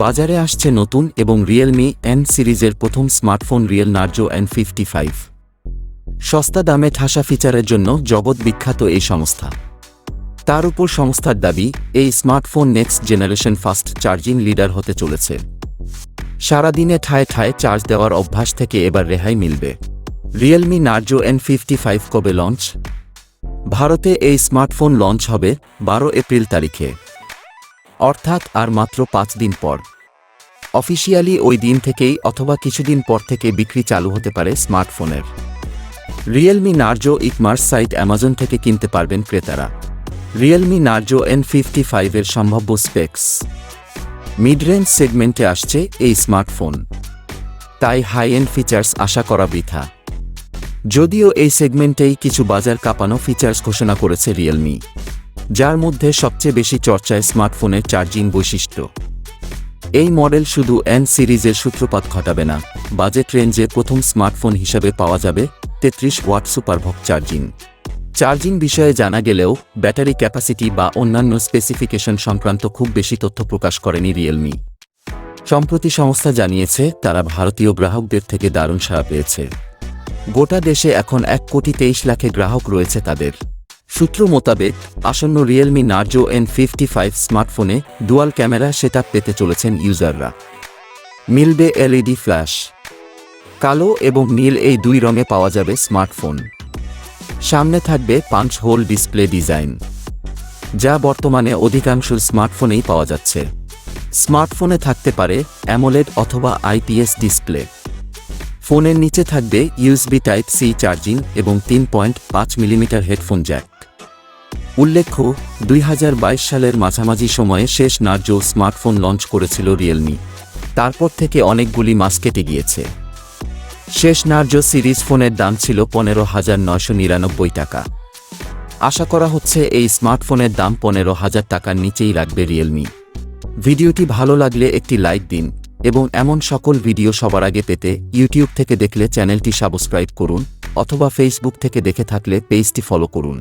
বাজারে আসছে নতুন এবং Realme N সিরিজের প্রথম স্মার্টফোন Realme Narzo N55। সস্তা দামে ঠাসা ফিচারের জন্য জগৎ বিখ্যাত এই সংস্থা। তার উপর সংস্থার দাবি, এই smartphone next generation fast charging leader হতে চলেছে। সারাদিনে ঠায় ঠায় চার্জ দেওয়ার অভ্যাস থেকে এবার রেহাই মিলবে। Realme Narzo N55 কবে লঞ্চ? ভারতে এই স্মার্টফোন লঞ্চ হবে 12 এপ্রিল তারিখে, অর্থাৎ আর মাত্র 5 দিন পর। অফিসিয়ালি ওই দিন থেকেই অথবা কিছুদিন পর থেকে বিক্রি চালু হতে পারে স্মার্টফোনের। Realme Narzo ecommerce site Amazon থেকে কিনতে পারবেন ক্রেতারা। Realme Narzo N55 এর সম্ভাব্য স্পেকস। মিড রেঞ্জ সেগমেন্টে আসছে এই স্মার্টফোন, তাই হাই এন্ড ফিচার্স আশা করা বৃথা। যদিও এই সেগমেন্টেই কিছু বাজার কাঁপানো ফিচার্স ঘোষণা করেছে Realme, যার মধ্যে সবচেয়ে বেশি চর্চায় স্মার্টফোনের চার্জিং বৈশিষ্ট্য। এই মডেল শুধু N সিরিজের সূত্রপাত ঘটাবে না, বাজেট রেঞ্জে প্রথম স্মার্টফোন হিসাবে পাওয়া যাবে 33 ওয়াট সুপারভক চার্জিং বিষয়ে জানা গেলেও ব্যাটারি ক্যাপাসিটি বা অন্যান্য স্পেসিফিকেশন সংক্রান্ত খুব বেশি তথ্য প্রকাশ করেনি Realme। সম্প্রতি সংস্থা জানিয়েছে তারা ভারতীয় গ্রাহকদের থেকে দারুণ সাড়া পেয়েছে। গোটা দেশে এখন 1,23,00,000 গ্রাহক রয়েছে তাদের। সূত্র মোতাবেক আসন্ন Realme Narzo N55 স্মার্টফোনে ডুয়াল ক্যামেরা সেটআপ পেতে চলেছেন ইউজাররা। মিলবে এলইডি ফ্ল্যাশ। কালো এবং নীল এই দুই রঙে পাওয়া যাবে স্মার্টফোন। সামনে থাকবে পাঞ্চ হোল ডিসপ্লে ডিজাইন, যা বর্তমানে অধিকাংশ স্মার্টফোনেই পাওয়া যাচ্ছে। স্মার্টফোনে থাকতে পারে অ্যামোলেড অথবা IPS ডিসপ্লে। ফোনের নিচে থাকবে USB Type-C চার্জিং এবং 3.5 মিলিমিটার হেডফোন জ্যাক। উল্লেখ্য, 2022 সালের মাঝামাঝি সময়ে শেষ নার্জো স্মার্টফোন লঞ্চ করেছিল Realme। তারপর থেকে অনেকগুলি মাস কেটে গিয়েছে। শেষ নার্জো সিরিজ ফোনের দাম ছিল 15,999 টাকা। আশা করা হচ্ছে এই স্মার্টফোনের দাম 15,000 টাকার নিচেই রাখবে Realme। ভিডিওটি ভালো লাগলে একটি লাইক দিন এবং এমন সকল ভিডিও সবার আগে পেতে ইউটিউব থেকে দেখলে চ্যানেলটি সাবস্ক্রাইব করুন অথবা ফেসবুক থেকে দেখে থাকলে পেজটি ফলো করুন।